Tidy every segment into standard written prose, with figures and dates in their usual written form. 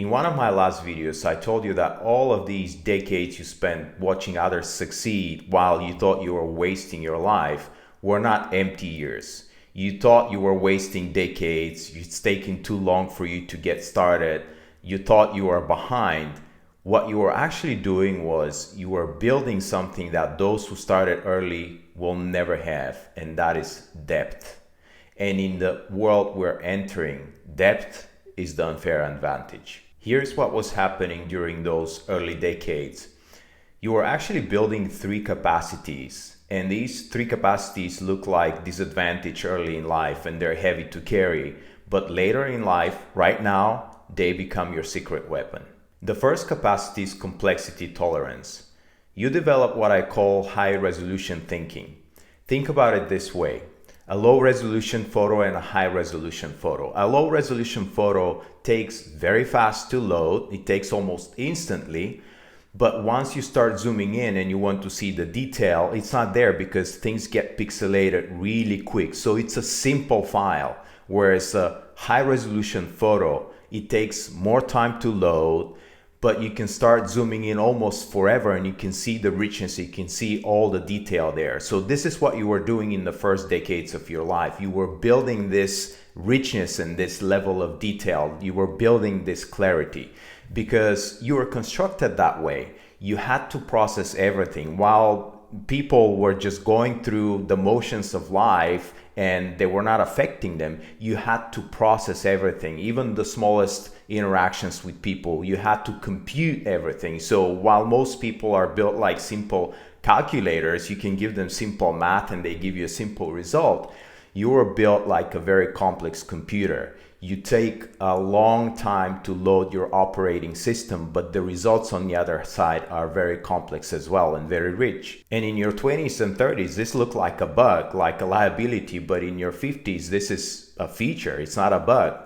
In one of my last videos, I told you that all of these decades you spent watching others succeed while you thought you were wasting your life were not empty years. You thought you were wasting decades, it's taking too long for you to get started, you thought you were behind. What you were actually doing was you were building something that those who started early will never have, and that is depth. And in the world we're entering, depth is the unfair advantage. Here's what was happening during those early decades. You were actually building three capacities, and these three capacities look like disadvantage early in life and they're heavy to carry, but later in life, right now, they become your secret weapon. The first capacity is complexity tolerance. You develop what I call high resolution thinking. Think about it this way. A low resolution photo and a high resolution photo. A low resolution photo takes very fast to load. It takes almost instantly. But once you start zooming in and you want to see the detail, it's not there because things get pixelated really quick. So it's a simple file. Whereas a high resolution photo, it takes more time to load, but you can start zooming in almost forever and you can see the richness, you can see all the detail there. So this is what you were doing in the first decades of your life. You were building this richness and this level of detail. You were building this clarity because you were constructed that way. You had to process everything while people were just going through the motions of life and they were not affecting them. You had to process everything, even the smallest interactions with people. You had to compute everything. So while most people are built like simple calculators, you can give them simple math and they give you a simple result. You were built like a very complex computer. You take a long time to load your operating system, but the results on the other side are very complex as well and very rich. And in your 20s and 30s, this looked like a bug, like a liability, but in your 50s, this is a feature, it's not a bug.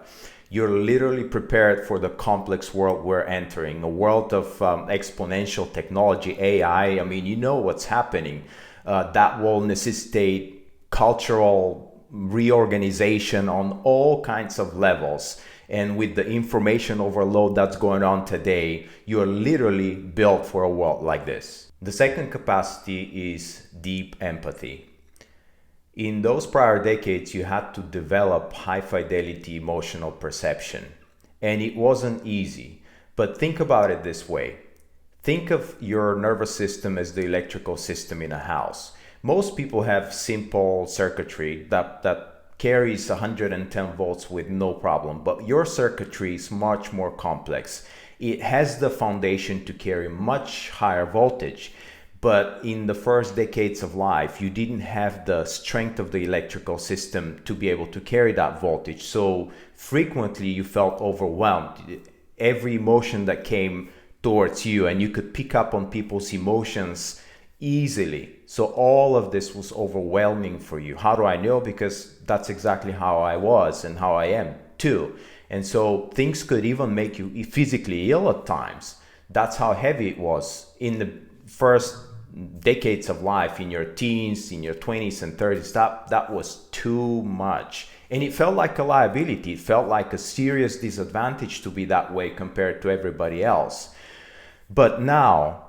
You're literally prepared for the complex world we're entering, a world of exponential technology, AI. I mean, you know what's happening. That will necessitate cultural reorganization on all kinds of levels. And with the information overload that's going on today, you're literally built for a world like this. The second capacity is deep empathy. In those prior decades, you had to develop high fidelity emotional perception. And it wasn't easy. But think about it this way. Think of your nervous system as the electrical system in a house. Most people have simple circuitry that carries 110 volts with no problem, but your circuitry is much more complex. It has the foundation to carry much higher voltage, but in the first decades of life, you didn't have the strength of the electrical system to be able to carry that voltage. So frequently you felt overwhelmed. Every emotion that came towards you, and you could pick up on people's emotions easily. So all of this was overwhelming for you. How do I know? Because that's exactly how I was and how I am too. And so things could even make you physically ill at times. That's how heavy it was in the first decades of life, in your teens, in your 20s and 30s. That was too much. And it felt like a liability. It felt like a serious disadvantage to be that way compared to everybody else. But now,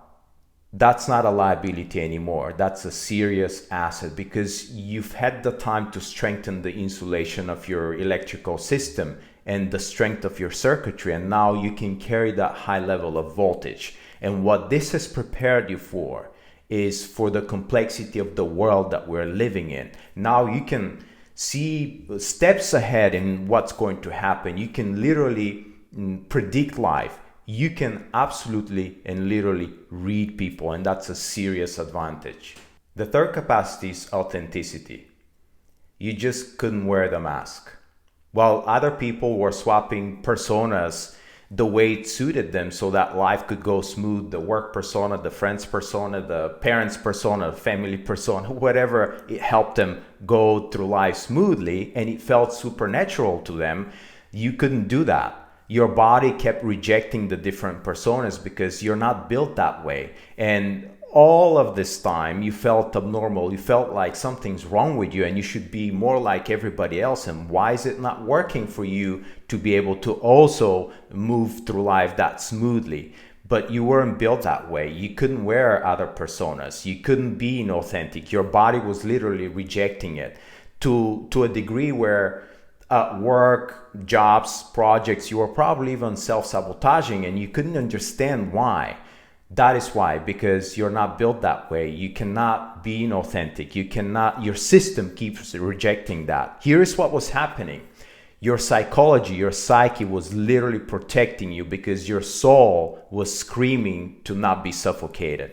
that's not a liability anymore. That's a serious asset because you've had the time to strengthen the insulation of your electrical system and the strength of your circuitry. And now you can carry that high level of voltage. And what this has prepared you for is for the complexity of the world that we're living in. Now you can see steps ahead in what's going to happen. You can literally predict life. You can absolutely and literally read people, and that's a serious advantage. The third capacity is authenticity. You just couldn't wear the mask. While other people were swapping personas the way it suited them so that life could go smooth, the work persona, the friends persona, the parents persona, family persona, whatever, it helped them go through life smoothly and it felt supernatural to them. You couldn't do that. Your body kept rejecting the different personas because you're not built that way. And all of this time you felt abnormal, you felt like something's wrong with you and you should be more like everybody else. And why is it not working for you to be able to also move through life that smoothly? But you weren't built that way. You couldn't wear other personas. You couldn't be inauthentic. Your body was literally rejecting it to a degree where at work, jobs, projects, you were probably even self-sabotaging and you couldn't understand why. That is why, because you're not built that way. You cannot be inauthentic. You cannot, your system keeps rejecting that. Here's what was happening. Your psychology, your psyche was literally protecting you because your soul was screaming to not be suffocated.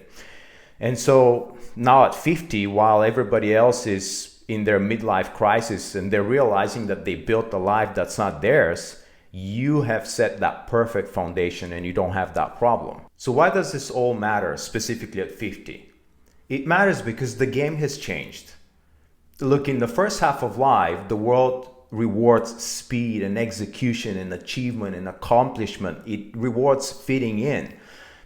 And so now at 50, while everybody else is in their midlife crisis and they're realizing that they built a life that's not theirs, you have set that perfect foundation and you don't have that problem. So why does this all matter specifically at 50? It matters because the game has changed. Look, in the first half of life, the world rewards speed and execution and achievement and accomplishment. It rewards fitting in.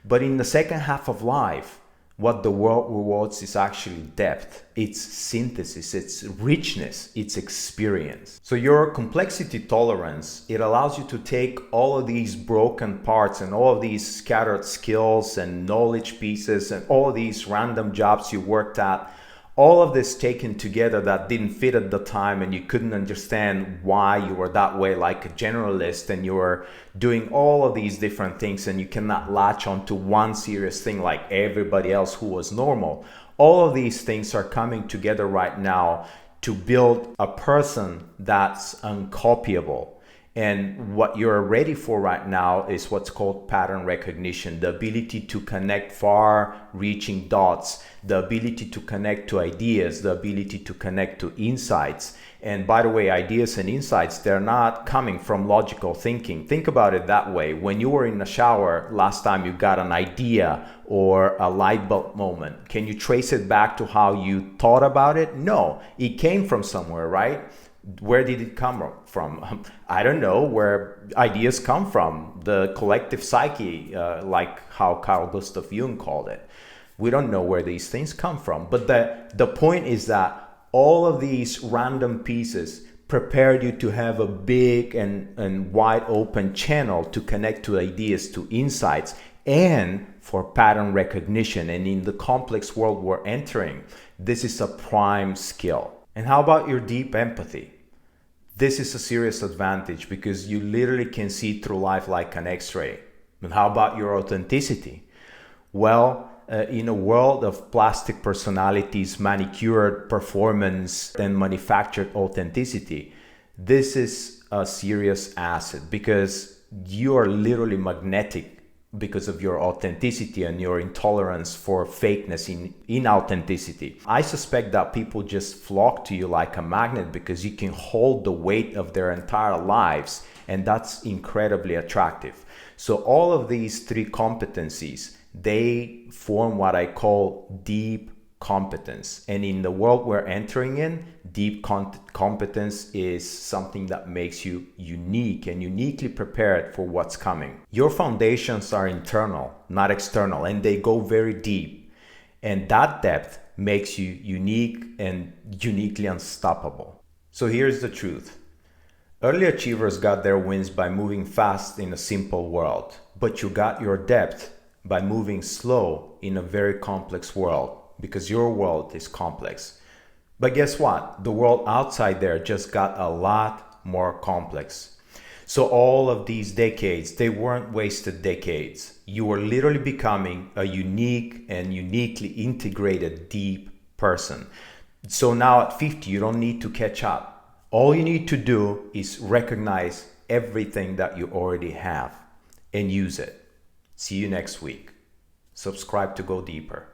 But in the second half of life, what the world rewards is actually depth. It's synthesis, it's richness, it's experience. So your complexity tolerance, it allows you to take all of these broken parts and all of these scattered skills and knowledge pieces and all of these random jobs you worked at, all of this taken together that didn't fit at the time and you couldn't understand why you were that way, like a generalist, and you were doing all of these different things and you cannot latch onto one serious thing like everybody else who was normal. All of these things are coming together right now to build a person that's uncopyable. And what you're ready for right now is what's called pattern recognition, the ability to connect far-reaching dots, the ability to connect to ideas, the ability to connect to insights. And by the way, ideas and insights, they're not coming from logical thinking. Think about it that way. When you were in the shower last time you got an idea or a light bulb moment, can you trace it back to how you thought about it? No, it came from somewhere, right? Where did it come from? I don't know where ideas come from. The collective psyche, like how Carl Gustav Jung called it. We don't know where these things come from. But the point is that all of these random pieces prepared you to have a big and wide open channel to connect to ideas, to insights, and for pattern recognition. And in the complex world we're entering, this is a prime skill. And how about your deep empathy? This is a serious advantage because you literally can see through life like an X-ray. And how about your authenticity? Well, in a world of plastic personalities, manicured performance, and manufactured authenticity, this is a serious asset because you are literally magnetic because of your authenticity and your intolerance for fakeness in inauthenticity. I suspect that people just flock to you like a magnet because you can hold the weight of their entire lives, and that's incredibly attractive. So all of these three competencies, they form what I call deep competence. And in the world we're entering in, deep competence is something that makes you unique and uniquely prepared for what's coming. Your foundations are internal, not external, and they go very deep. And that depth makes you unique and uniquely unstoppable. So here's the truth. Early achievers got their wins by moving fast in a simple world, but you got your depth by moving slow in a very complex world, because your world is complex. But guess what? The world outside there just got a lot more complex. So all of these decades, they weren't wasted decades. You were literally becoming a unique and uniquely integrated deep person. So now at 50, you don't need to catch up. All you need to do is recognize everything that you already have and use it. See you next week. Subscribe to go deeper.